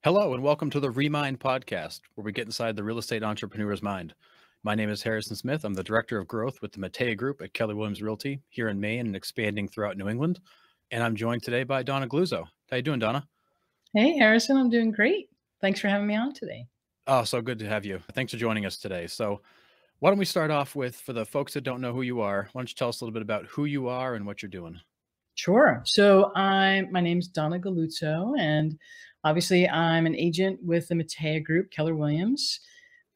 Hello, and welcome to the Remind podcast, where we get inside the real estate entrepreneur's mind. My name is Harrison Smith. I'm the Director of Growth with the Matea Group at Keller Williams Realty here in Maine and expanding throughout New England. And I'm joined today by Donna Galluzzo. How you doing, Donna? Hey, Harrison, I'm doing great. Thanks for having me on today. Oh, so good to have you. Thanks for joining us today. So why don't we start off with, for the folks that don't know who you are, why don't you tell us a little bit about who you are and what you're doing? Sure. So my name's Donna Galluzzo, and obviously I'm an agent with the Matea Group, Keller Williams.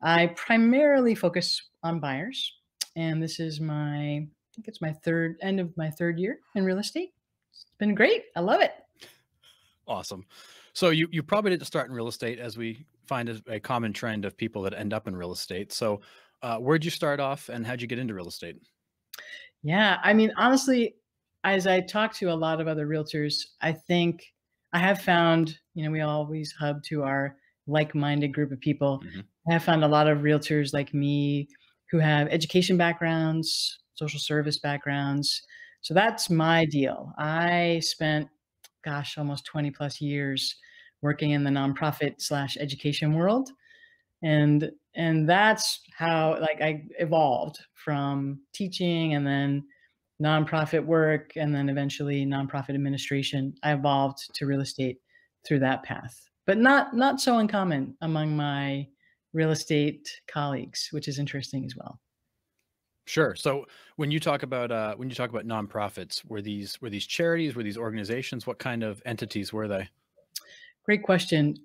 I primarily focus on buyers, and this is I think it's my end of my third year in real estate. It's been great. I love it. Awesome. So you probably didn't start in real estate, as we find a common trend of people that end up in real estate. So where'd you start off and how'd you get into real estate? Yeah, I mean, honestly, as I talk to a lot of other realtors, I think I have found, we always hub to our like-minded group of people. Mm-hmm. I have found a lot of realtors like me who have education backgrounds, social service backgrounds. So that's my deal. I spent, gosh, almost 20 plus years working in the nonprofit / education world. And that's how I evolved from teaching and then nonprofit work and then eventually nonprofit administration. I evolved to real estate through that path, but not so uncommon among my real estate colleagues, which is interesting as well. Sure. So when you talk about nonprofits, were these charities, were these organizations? What kind of entities were they? Great question.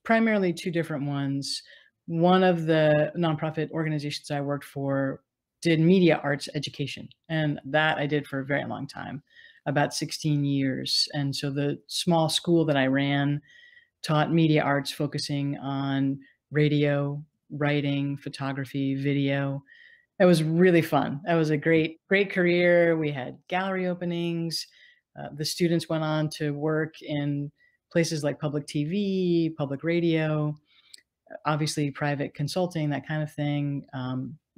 Primarily two different ones. One of the nonprofit organizations I worked for did media arts education, and that I did for a very long time, about 16 years. And so the small school that I ran taught media arts, focusing on radio, writing, photography, video. It was really fun. That was a great career. We had gallery openings. The students went on to work in places like public TV, public radio, obviously private consulting, that kind of thing.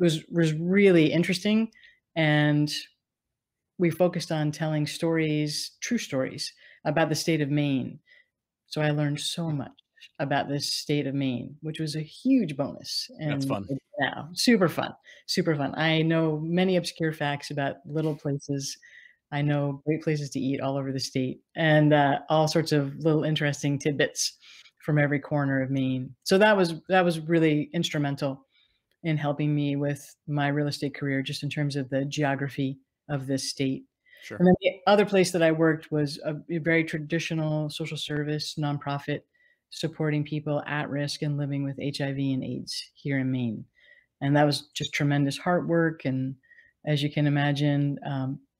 Was really interesting. And we focused on telling stories, true stories about the state of Maine. So I learned so much about this state of Maine, which was a huge bonus. That's And fun. now, super fun, super fun. I know many obscure facts about little places. I know great places to eat all over the state, and all sorts of little interesting tidbits from every corner of Maine. So that was really instrumental in helping me with my real estate career, just in terms of the geography of this state. Sure. And then the other place that I worked was a very traditional social service nonprofit supporting people at risk and living with HIV and AIDS here in Maine. And that was just tremendous hard work. And as you can imagine,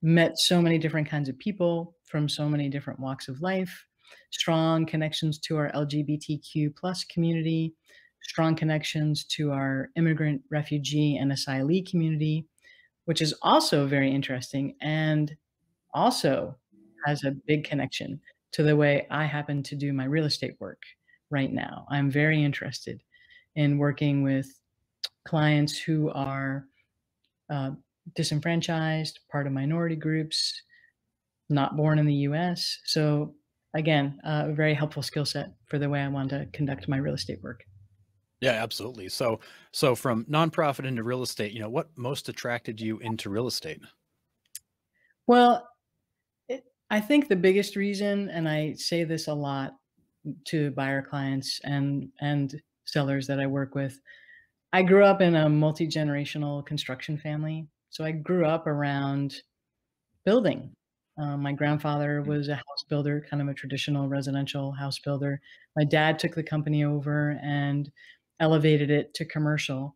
met so many different kinds of people from so many different walks of life, strong connections to our LGBTQ plus community, strong connections to our immigrant, refugee, and asylee community, which is also very interesting and also has a big connection to the way I happen to do my real estate work right now. I'm very interested in working with clients who are disenfranchised, part of minority groups, not born in the US. So again, a very helpful skill set for the way I want to conduct my real estate work. Yeah, absolutely. So from nonprofit into real estate, what most attracted you into real estate? Well, I think the biggest reason, and I say this a lot to buyer clients and sellers that I work with, I grew up in a multi-generational construction family. So I grew up around building. My grandfather was a house builder, kind of a traditional residential house builder. My dad took the company over and elevated it to commercial.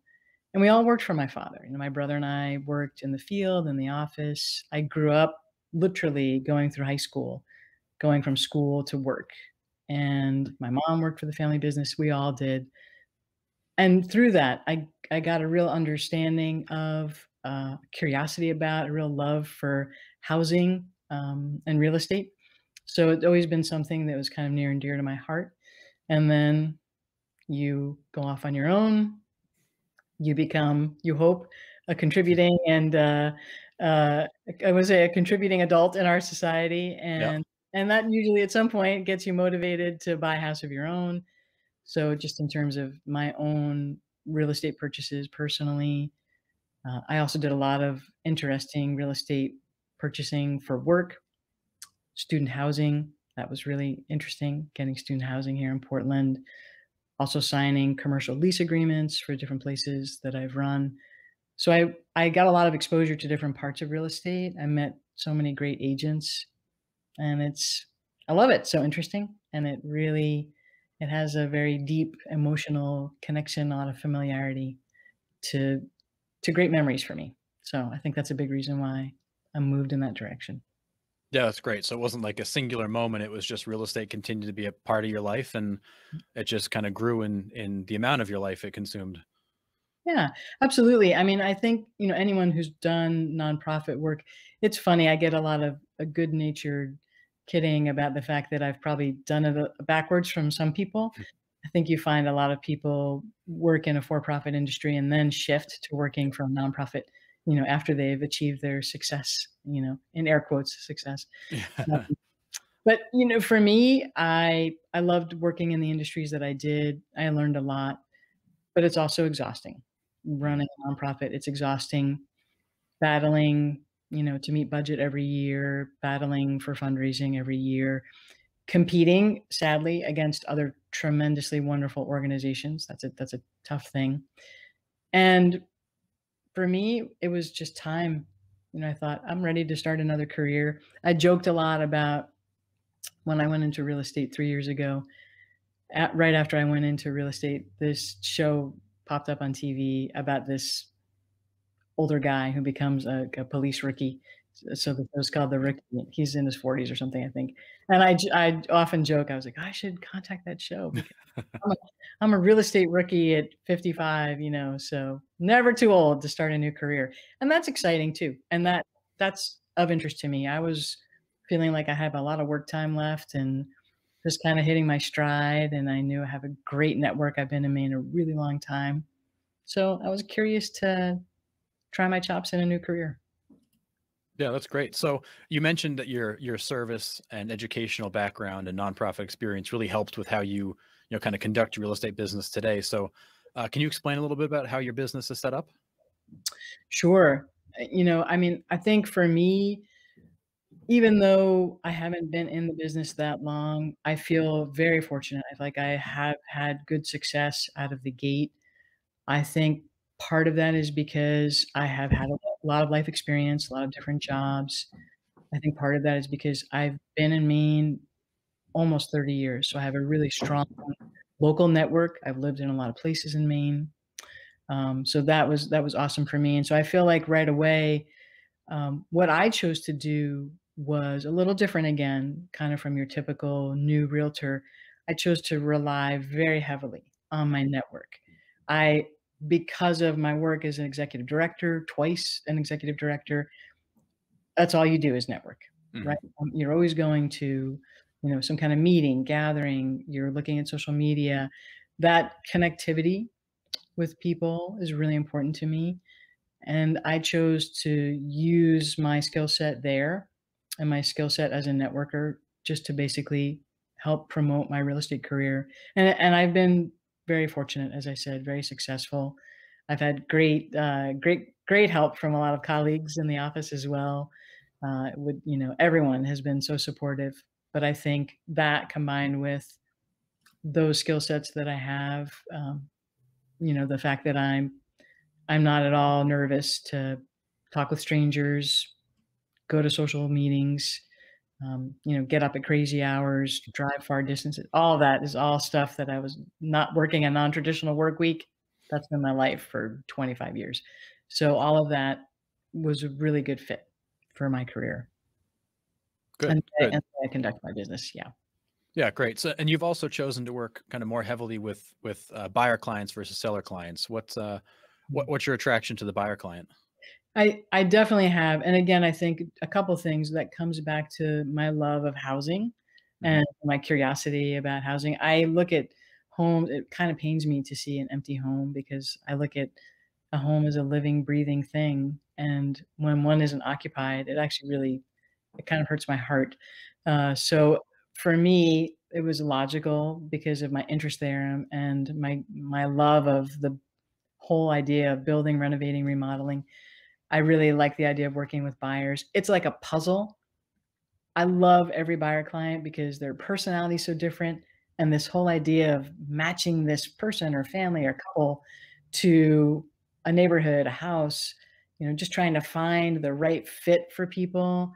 And we all worked for my father. My brother and I worked in the field, in the office. I grew up literally going through high school, going from school to work. And my mom worked for the family business. We all did. And through that, I got a real understanding of curiosity about, a real love for housing and real estate. So it's always been something that was kind of near and dear to my heart. And then you go off on your own, you become, you hope, a contributing and I would say a contributing adult in our society. Yeah. And And that usually at some point gets you motivated to buy a house of your own. So just in terms of my own real estate purchases personally, I also did a lot of interesting real estate purchasing for work, student housing. That was really interesting, getting student housing here in Portland. Also signing commercial lease agreements for different places that I've run. So I got a lot of exposure to different parts of real estate. I met so many great agents, and I love it. So interesting, and it has a very deep emotional connection, a lot of familiarity to great memories for me. So I think that's a big reason why I moved in that direction. Yeah, that's great. So it wasn't like a singular moment. It was just real estate continued to be a part of your life, and it just kind of grew in the amount of your life it consumed. Yeah, absolutely. I mean, I think, anyone who's done nonprofit work, it's funny, I get a lot of good-natured kidding about the fact that I've probably done it, backwards from some people. I think you find a lot of people work in a for-profit industry and then shift to working for a nonprofit, after they've achieved their success, in air quotes, success. Yeah. But, for me, I loved working in the industries that I did. I learned a lot, but it's also exhausting. Running a nonprofit, it's exhausting, battling, to meet budget every year, battling for fundraising every year, competing, sadly, against other tremendously wonderful organizations. That's a tough thing. And for me, it was just time. I thought, "I'm ready to start another career." I joked a lot about when I went into real estate 3 years ago. Right after I went into real estate, this show popped up on TV about this older guy who becomes a police rookie. So the show's called The Rookie. He's in his 40s or something, I think. And I often joke, I was like, "I should contact that show because I'm a I'm a real estate rookie at 55, so never too old to start a new career." And that's exciting too, and that's of interest to me. I was feeling like I have a lot of work time left and just kinda hitting my stride, and I knew I have a great network. I've been in Maine a really long time. So I was curious to try my chops in a new career. Yeah, that's great. So you mentioned that your service and educational background and nonprofit experience really helped with how you kind of conduct your real estate business today. So can you explain a little bit about how your business is set up? Sure. I mean, I think for me, even though I haven't been in the business that long, I feel very fortunate. I feel like I have had good success out of the gate. I think part of that is because I have had a lot of life experience, a lot of different jobs. I think part of that is because I've been in Maine almost 30 years, so I have a really strong local network. I've lived in a lot of places in Maine. So that was awesome for me, and so I feel like right away, what I chose to do was a little different again, kind of from your typical new realtor. I chose to rely very heavily on my network. I Because of my work as an executive director, twice an executive director, that's all you do is network, right? Mhm. You're always going to, some kind of meeting, gathering, you're looking at social media. That connectivity with people is really important to me, and I chose to use my skill set there and my skill set as a networker just to basically help promote my real estate career. And I've been very fortunate, as I said, very successful. I've had great help from a lot of colleagues in the office as well. Everyone has been so supportive. But I think that combined with those skill sets that I have, the fact that I'm not at all nervous to talk with strangers, go to social meetings, get up at crazy hours, drive far distances. All of that is all stuff that I was not working a non-traditional work week. That's been my life for 25 years. So all of that was a really good fit for my career Good, and good. the way I conduct my business. Yeah. Yeah, great. So, and you've also chosen to work kind of more heavily with buyer clients versus seller clients. What's your attraction to the buyer client? I definitely have, and again, I think a couple things that comes back to my love of housing Mhm. and my curiosity about housing. I look at homes, it kind of pains me to see an empty home because I look at a home as a living, breathing thing, and when one isn't occupied, it actually really it kind of hurts my heart. So for me, it was logical because of my interest there and my love of the whole idea of building, renovating, remodeling. I really like the idea of working with buyers. It's like a puzzle. I love every buyer client because their personality is so different, and this whole idea of matching this person or family or couple to a neighborhood, a house, just trying to find the right fit for people.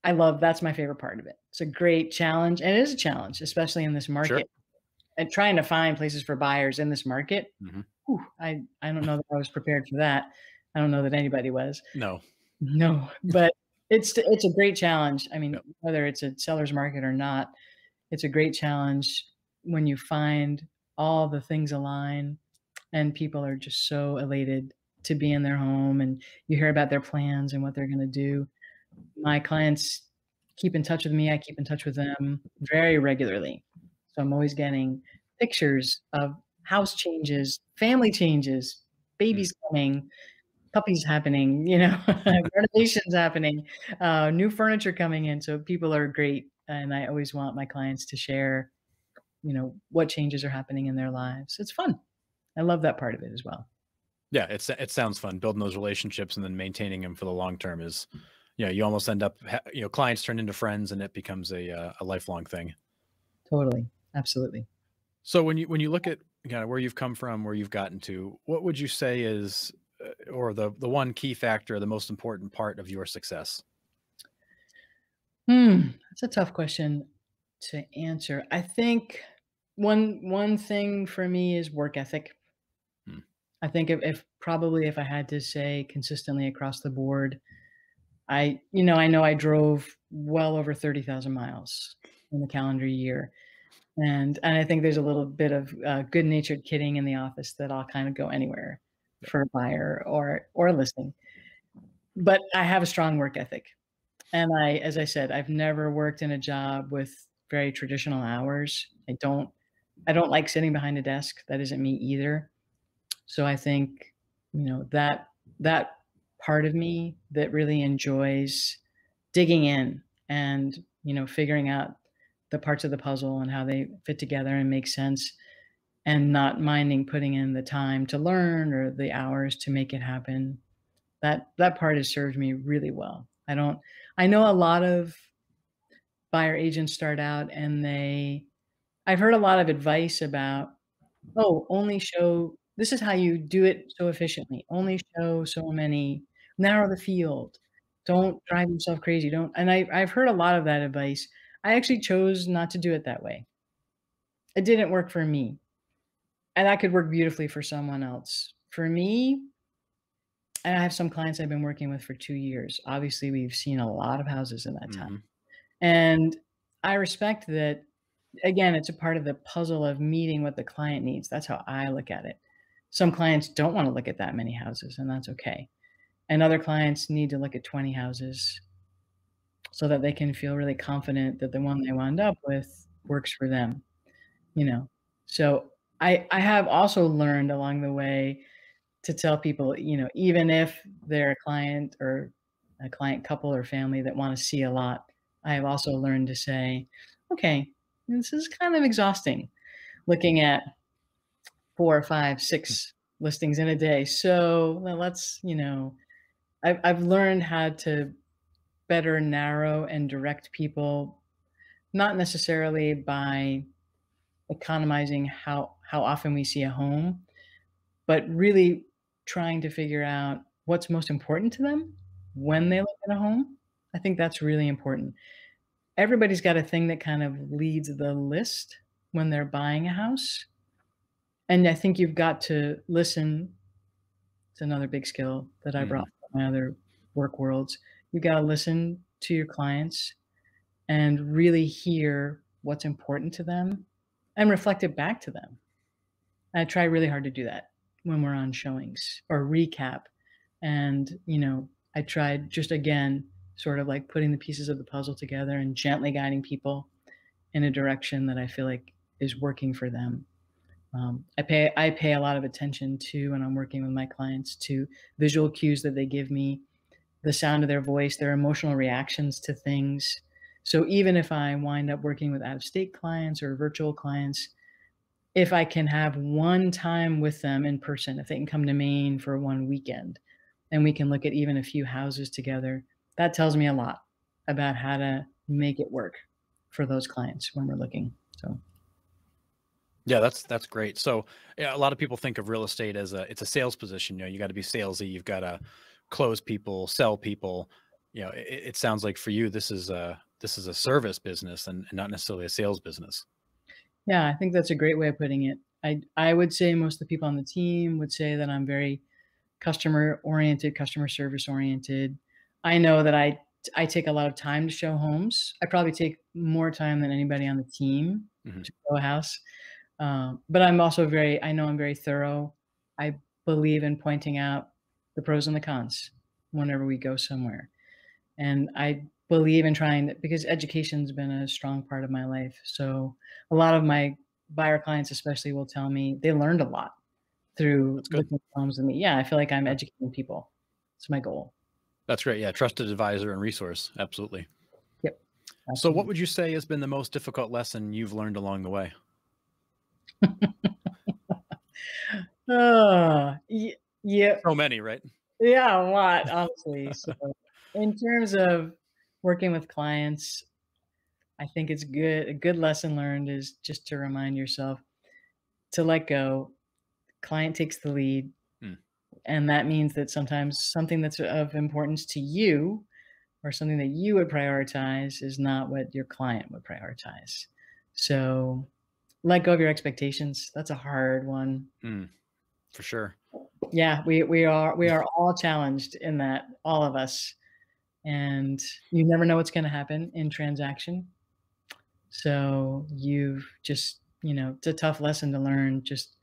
I love That's my favorite part of it. It's a great challenge, and it is a challenge, especially in this Sure. market, and trying to find places for buyers in this market. Hmm. Whew, I don't know that I was prepared for that. I don't know that anybody was. No. No, but it's a great challenge. I mean, Yep. whether it's a seller's market or not, it's a great challenge when you find all the things align and people are just so elated to be in their home, and you hear about their plans and what they're gonna do. My clients keep in touch with me, I keep in touch with them very regularly. So I'm always getting pictures of house changes, family changes, Mm. babies coming, puppies happening, renovations happening, new furniture coming in, so people are great, and I always want my clients to share, what changes are happening in their lives. It's fun. I love that part of it as well. Yeah, it sounds fun. Building those relationships and then maintaining them for the long term is, you almost end up, clients turn into friends, and it becomes a lifelong thing. Totally. Absolutely. So when you look at kind of where you've come from, where you've gotten to, what would you say is, or the one key factor, the most important part of your success? That's a tough question to answer. I think one thing for me is work ethic. Hmm. I think if I had to say consistently across the board, I know I drove well over 30,000 miles in the calendar year, and I think there's a little bit of, good-natured kidding in the office that I'll kinda go anywhere Yep. for a buyer or listing. But I have a strong work ethic, and as I said, I've never worked in a job with very traditional hours. I don't like sitting behind a desk. That isn't me either. So I think, that part of me that really enjoys digging in and, figuring out the parts of the puzzle and how they fit together and make sense, and not minding putting in the time to learn or the hours to make it happen. That part has served me really well. I know a lot of buyer agents start out and I've heard a lot of advice about, "Oh, only show this is how you do it so efficiently. Only show so many, narrow the field. Don't drive yourself crazy. Don't," and I've heard a lot of that advice. I actually chose not to do it that way. It didn't work for me, and that could work beautifully for someone else. For me, and I have some clients I've been working with for 2 years. Obviously, we've seen a lot of houses in that time, Hmm. and I respect that. Again, it's a part of the puzzle of meeting what the client needs. That's how I look at it. Some clients don't wanna look at that many houses, and that's okay. And other clients need to look at 20 houses so that they can feel really confident that the one they wound up with works for them, you know? So, I have also learned along the way to tell people, even if they're a client or a client couple or family that wanna see a lot, I have also learned to say, "Okay, this is kind of exhausting looking at 4 or 5, 6 listings in a day. So, well, I've learned how to better narrow and direct people, not necessarily by economizing how often we see a home, but really trying to figure out what's most important to them when they look at a home. I think that's really important. Everybody's got a thing that kind of leads the list when they're buying a house, and I think you've got to listen. It's another big skill that I brought Hmm. from my other work worlds. You gotta listen to your clients and really hear what's important to them and reflect it back to them. I try really hard to do that when we're on showings or recap. And, I tried just again, sort of like putting the pieces of the puzzle together and gently guiding people in a direction that I feel like is working for them. I pay a lot of attention to when I'm working with my clients to visual cues that they give me, the sound of their voice, their emotional reactions to things. So even if I wind up working with out-of-state clients or virtual clients, if I can have one time with them in person, if they can come to Maine for one weekend and we can look at even a few houses together, that tells me a lot about how to make it work for those clients when we're looking. So Yeah, that's great. So, yeah, a lot of people think of real estate as it's a sales position. You got to be salesy. You've got to close people, sell people. It sounds like for you, this is a service business and not necessarily a sales business. yeah, I think that's a great way of putting it. I would say most of the people on the team would say that I'm very customer oriented, customer service oriented. I know that I take a lot of time to show homes. I probably take more time than anybody on the team Hmm. to show a house. But I know I'm very thorough. I believe in pointing out the pros and the cons whenever we go somewhere. And I believe in trying that because education's been a strong part of my life. So a lot of my buyer clients especially will tell me they learned a lot through That's good. looking at homes with me. Yeah, I feel like I'm Yeah, educating people. It's my goal. that's great. Yeah, trusted advisor and resource. Absolutely. Yep, So, what absolutely. would you say has been the most difficult lesson you've learned along the way? Yeah, So many, right? yeah, a lot, honestly. So, in terms of working with clients, I think it's good a good lesson learned is just to remind yourself to let go. Client takes the lead, Mm, and that means that sometimes something that's of importance to you or something that you would prioritize is not what your client would prioritize. So, let go of your expectations. That's a hard one. mm, for sure. Yeah, we are all challenged in that, all of us, and you never know what's gonna happen in transaction. So, you've just it's a tough lesson to learn, just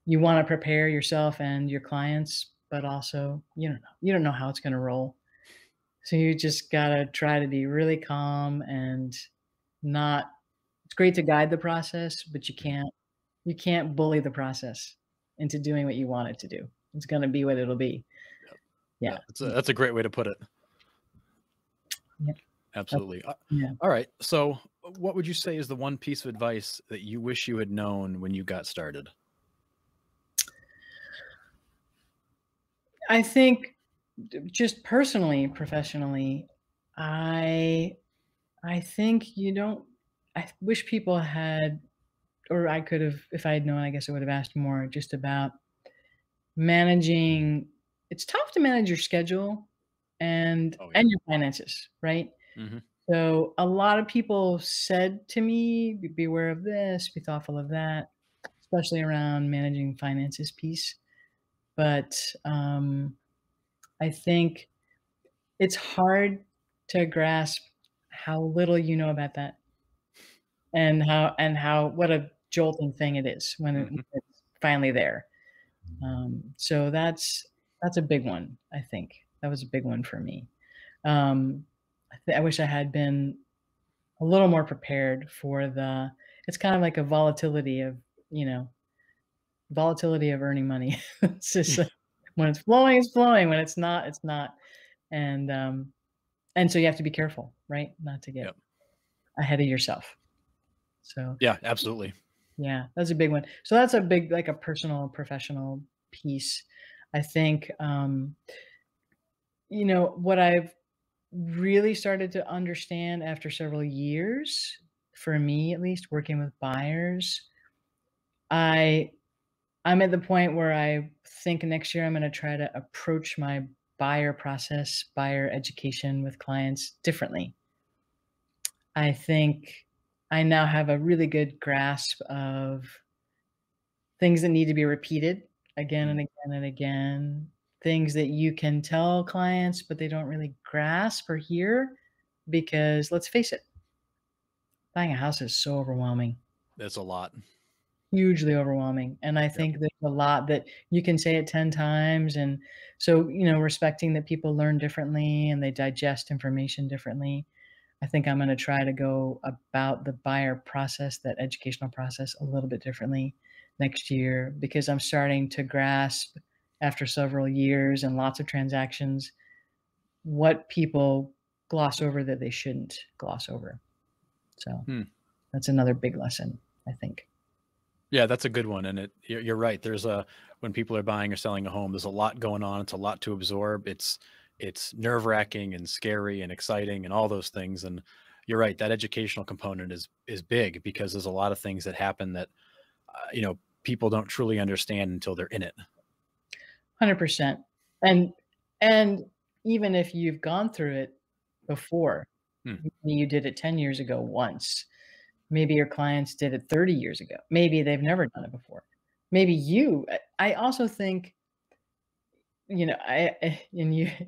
you wanna prepare yourself and your clients, but also, you don't know how it's gonna roll. So, you just gotta try to be really calm and not it's great to guide the process, but Mm, you can't bully the process into doing what you want it to do. It's gonna be what it'll be. yep. Yeah. Yeah, that's a great way to put it. Yeah. That's Absolutely. yeah. All right. So, what would you say is the one piece of advice that you wish you had known when you got started? I think just personally, professionally, I I think you don't I wish people had or I could have if I had known, I guess I would have asked more just about managing it's tough to manage your schedule and Oh yeah. and your finances, right? Hmm. So, a lot of people said to me, "Be beware of this, be thoughtful of that," especially around managing finances piece. But, I think it's hard to grasp how little you know about that and how what a jolting thing it is when Hmm. it's finally there. So that's a big one, I think. That was a big one for me. I wish I had been a little more prepared for the it's kind of like a you know, volatility of earning money. It's just like when it's flowing, it's flowing. When it's not, it's not. And, um, and so you have to be careful, right? Not to get Yep. ahead of yourself. So, Yeah. Absolutely. yeah, that's a big one. So that's a big like a personal, professional piece. I think, what I've really started to understand after several years, for me at least, working with buyers, I I'm at the point where I think next year I'm gonna try to approach my buyer process, buyer education with clients differently. I think I now have a really good grasp of things that need to be repeated again Mm, and again and again, things that you can tell clients, but they don't really grasp or hear because let's face it, buying a house is so overwhelming. that's a lot. Hugely overwhelming, and I Yep. think there's a lot that you can say it 10 times, and so, respecting that people learn differently and they digest information differently, I think I'm gonna try to go about the buyer process, that educational process, a little bit differently next year because I'm starting to grasp after several years and lots of transactions what people gloss over that they shouldn't gloss over. So Hmm. that's another big lesson, I think. Yeah, that's a good one. And you're right. There's a when people are buying or selling a home, there's a lot going on. It's a lot to absorb. It's nerve wracking and scary and exciting and all those things. And you're right. That educational component is big because there's a lot of things that happen that people don't truly understand until they're in it. 100%. And and even if you've gone through it before, Hmm. maybe you did it 10 years ago once, maybe your clients did it 30 years ago, maybe they've never done it before. Maybe I also think, and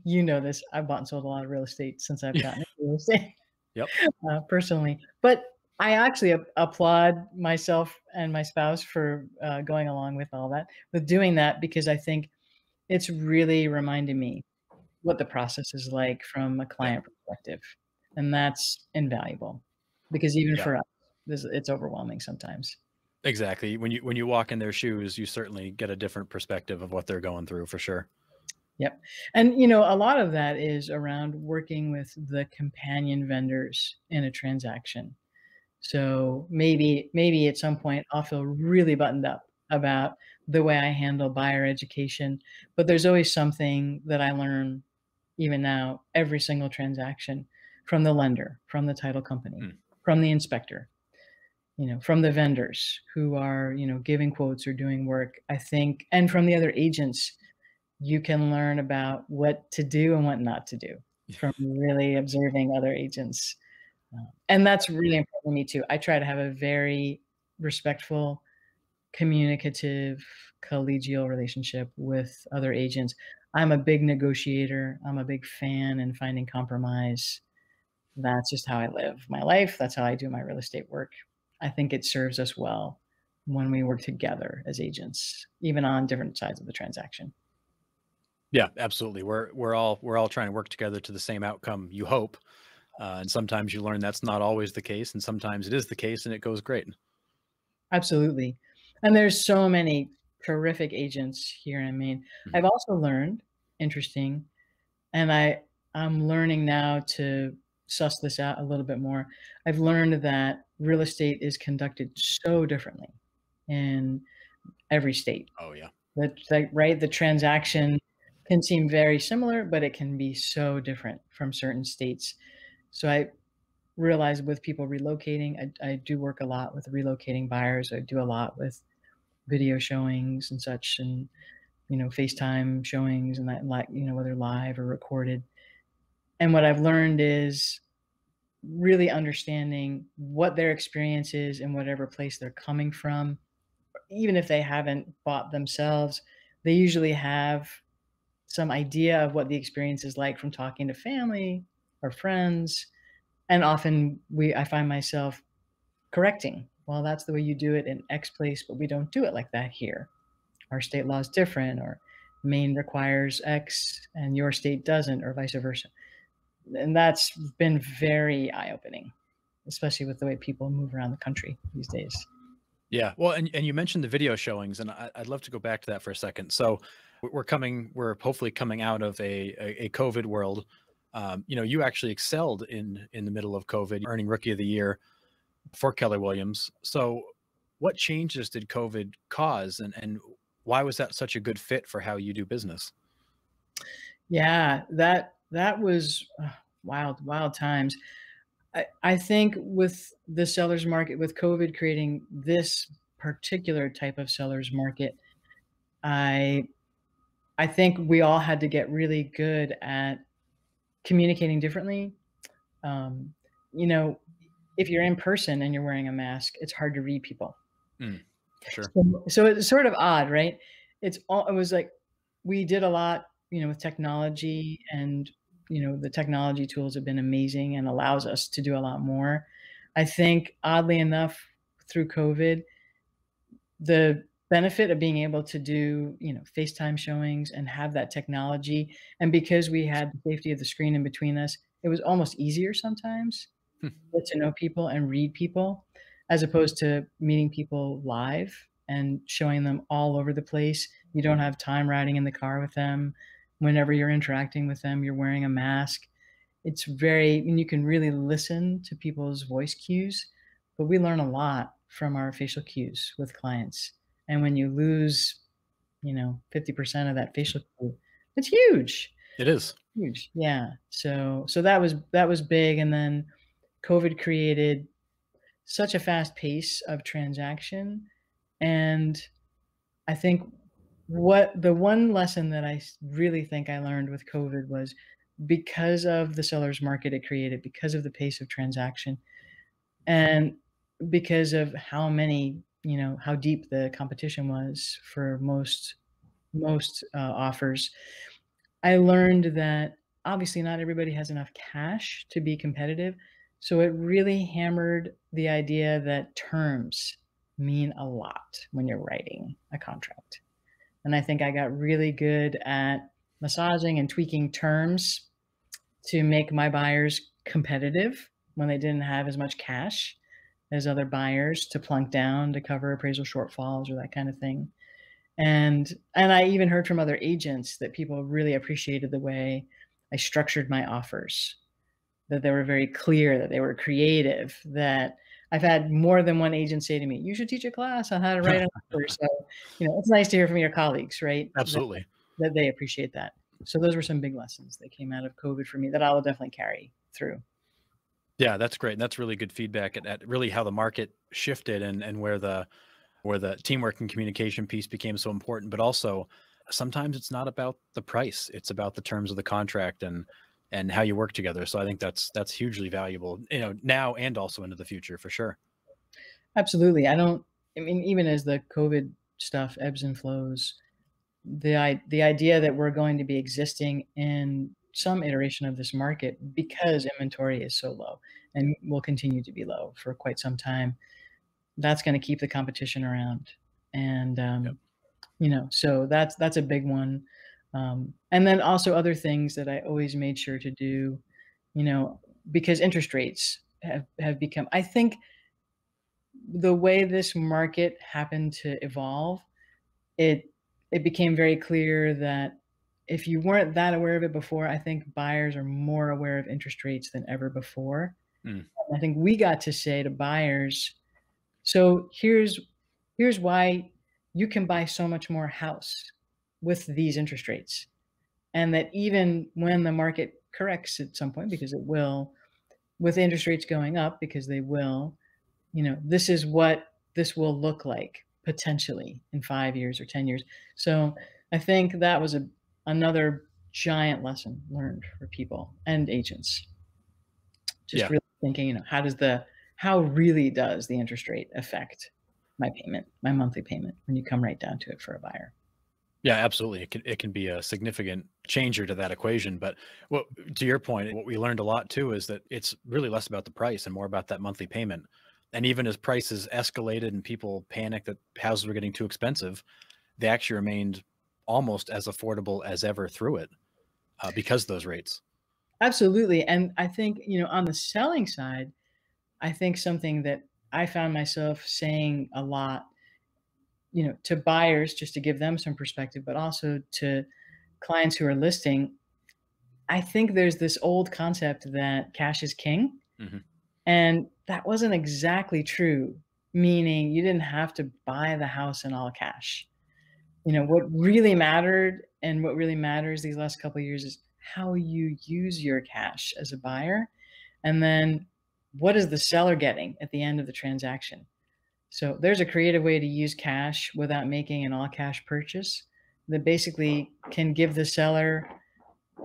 you know this, I've bought and sold a lot of real estate since I've gotten into real estate, Yep. personally, but I actually applaud myself and my spouse for, going along with all that, with doing that, because I think it's really reminded me what the process is like from a Yeah. client perspective, and that's invaluable because even Yeah. for us, it's overwhelming sometimes. Exactly. When you walk in their shoes, you certainly get a different perspective of what they're going through for sure. Yep, and, a lot of that is around working with the companion vendors in a transaction. So maybe at some point I'll feel really buttoned up about the way I handle buyer education, but there's always something that I learn even now, every single transaction, from the lender, from the title company, Hmm. from the inspector, from the vendors who are, giving quotes or doing work, I think, and from the other agents, you can learn about what to do and what not to do from really observing other agents. And that's really important to me too. I try to have a very respectful, communicative, collegial relationship with other agents. I'm a big negotiator. I'm a big fan in finding compromise. That's just how I live my life. That's how I do my real estate work. I think it serves us well when we work together as agents, even on different sides of the transaction. Yeah, absolutely. We're all trying to work together to the same outcome, you hope. And sometimes you learn that's not always the case, and sometimes it is the case and it goes great. Absolutely. And there's so many terrific agents here in Maine. Mhm. I've also learned, interesting, and I'm learning now to suss this out a little bit more. I've learned that real estate is conducted so differently in every state. Oh yeah. Right? The transaction can seem very similar, but it can be so different from certain states. So I realize with people relocating, I do work a lot with relocating buyers. I do a lot with video showings and such, and FaceTime showings, and that, like, whether live or recorded. And what I've learned is really understanding what their experience is in whatever place they're coming from. Even if they haven't bought themselves, they usually have some idea of what the experience is like from talking to family or friends. And often I find myself correcting, well, that's the way you do it in X place, but we don't do it like that here. Our state law is different, or Maine requires X and your state doesn't, or vice versa. And that's been very eye-opening, especially with the way people move around the country these days. Yeah. Well, and you mentioned the video showings, and I'd love to go back to that for a second. So we're hopefully coming out of a COVID world. You actually excelled in the middle of COVID, earning Rookie of the Year for Keller Williams. So what changes did COVID cause, and why was that such a good fit for how you do business? Yeah, that was wild, wild times. I think with the seller's market, with COVID creating this particular type of seller's market, I I think we all had to get really good at communicating differently. Um, you know, if you're in person and you're wearing a mask, it's hard to read people. Mm, for sure. So it's sort of odd, right? It was like we did a lot, with technology, and, the technology tools have been amazing and allows us to do a lot more. I think oddly enough, through COVID, the benefit of being able to do, FaceTime showings and have that technology, and because we had the safety of the screen in between us, it was almost easier sometimes Hmm. get to know people and read people, as opposed to meeting people live and showing them all over the place. You don't have time riding in the car with them. whenever you're interacting with them, you're wearing a mask. It's very and you can really listen to people's voice cues, but we learn a lot from our facial cues with clients. And when you lose, 50% of that facial cue, it's huge. It is. Huge. Yeah. So that was big, and then COVID created such a fast pace of transaction, and I think what the one lesson that really think I learned with COVID was because of the seller's market it created, because of the pace of transaction, and because of how deep the competition was for most offers, I learned that obviously not everybody has enough cash to be competitive. So it really hammered the idea that terms mean a lot when you're writing a contract. And I think I got really good at massaging and tweaking terms to make my buyers competitive when they didn't have as much cash as other buyers to plunk down to cover appraisal shortfalls or that kind of thing. And I even heard from other agents that people really appreciated the way I structured my offers, that they were very clear, that they were creative, that I've had more than one agent say to me, "You should teach a class on how to write an offer." So, it's nice to hear from your colleagues, right? That Absolutely. that they appreciate that. So those were some big lessons that came out of COVID for me that I will definitely carry through. Yeah, that's great. And that's really good feedback at really how the market shifted and where the teamwork and communication piece became so important. But also sometimes it's not about the price. It's about the terms of the contract and how you work together. So I think that's hugely valuable, now and also into the future for sure. Absolutely. I mean, even as the COVID stuff ebbs and flows, the idea that we're going to be existing in some iteration of this market because inventory is so low and will continue to be low for quite some time, that's gonna keep the competition around. And, Yep. so that's a big one. And then also other things that I always made sure to do, you know, because interest rates have become I think the way this market happened to evolve, it it became very clear that if you weren't that aware of it before, I think buyers are more aware of interest rates than ever before. Mm, I think we got to say to buyers, "So here's why you can buy so much more house with these interest rates." And that even when the market corrects at some point, because it will, with interest rates going up, because they will, this is what this will look like potentially in 5 years or 10 years. So I think that was another giant lesson learned for people and agents. Just yeah. really thinking, how really does the interest rate affect my payment, my monthly payment when you come right down to it for a buyer? Yeah, absolutely. It can be a significant changer to that equation. But what to your point, what we learned a lot too is that it's really less about the price and more about that monthly payment. And even as prices escalated and people panicked that houses were getting too expensive, they actually remained almost as affordable as ever through it because of those rates. Absolutely. And I think, on the selling side, I think something that I found myself saying a lot, to buyers just to give them some perspective, but also to clients who are listing, I think there's this old concept that cash is king, Hmm. and that wasn't exactly true, meaning you didn't have to buy the house in all cash. What really mattered and what really matters these last couple of years is how you use your cash as a buyer, and then what is the seller getting at the end of the transaction? So there's a creative way to use cash without making an all cash purchase that basically can give the seller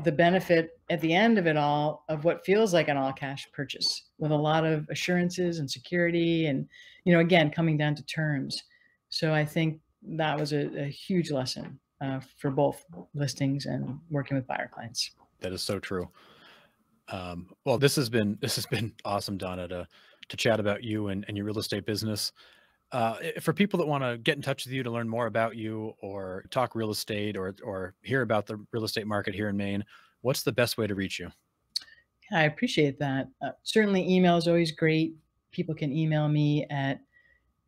the benefit at the end of it all of what feels like an all cash purchase with a lot of assurances and security and, again, coming down to terms. So I think that was a huge lesson for both listings and working with buyer clients. That is so true. Well, this has been awesome, Donna, to chat about you and your real estate business. For people that want to get in touch with you to learn more about you or talk real estate or hear about the real estate market here in Maine, what's the best way to reach you? Yeah, I appreciate that. Certainly, email is always great. People can email me at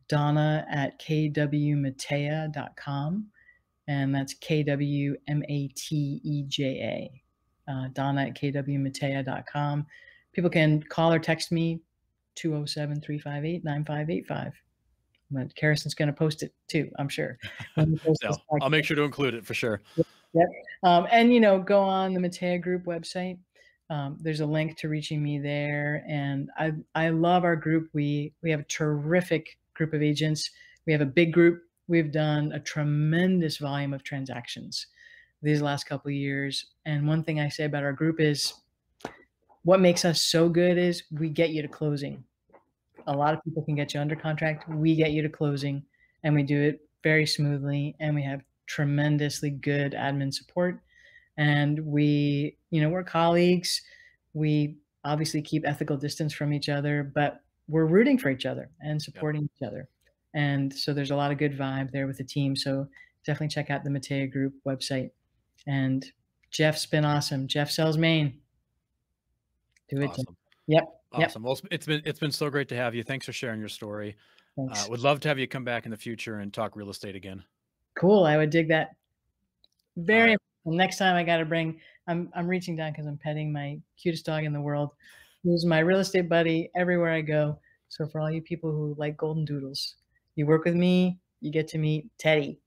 Donna at kwmatea.com. and that's KWMATEJA. Donna at kwmatea.com. People can call or text me 207-358-9585. But Harrison's going to post it too, I'm sure. When he posts this So I'll make podcast. sure to include it for sure. Yep. And go on the Matea Group website. There's a link to reaching me there, and I love our group. We have a terrific group of agents. We have a big group. We've done a tremendous volume of transactions these last couple of years. And one thing I say about our group is what makes us so good is we get you to closing. A lot of people can get you under contract. We get you to closing, and we do it very smoothly, and we have tremendously good admin support. And we're colleagues. We obviously keep ethical distance from each other, but we're rooting for each other and supporting each other. And so there's a lot of good vibe there with the team. So definitely check out the Matea Group website. And Jeff's been awesome. Jeff sells Maine. Do it. Awesome. Yep. Awesome. Well, it's been so great to have you. Thanks for sharing your story. Thanks. Would love to have you come back in the future and talk real estate again. Cool. I would dig that. Very. Right. Next time I got to bring, I'm reaching down because I'm petting my cutest dog in the world. Who's my real estate buddy everywhere I go. So for all you people who like golden doodles, you work with me, you get to meet Teddy,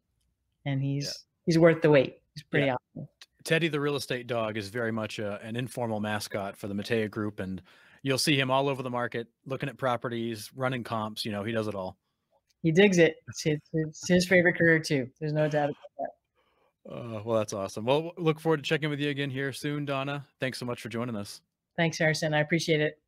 and he's worth the wait. He's pretty awesome. Teddy, the real estate dog, is very much an informal mascot for the Matea Group, and you'll see him all over the market, looking at properties, running comps. He does it all. He digs it. It's his favorite career too. There's no doubt about that. Well, that's awesome. Well, look forward to checking with you again here soon, Donna. Thanks so much for joining us. Thanks, Harrison. I appreciate it.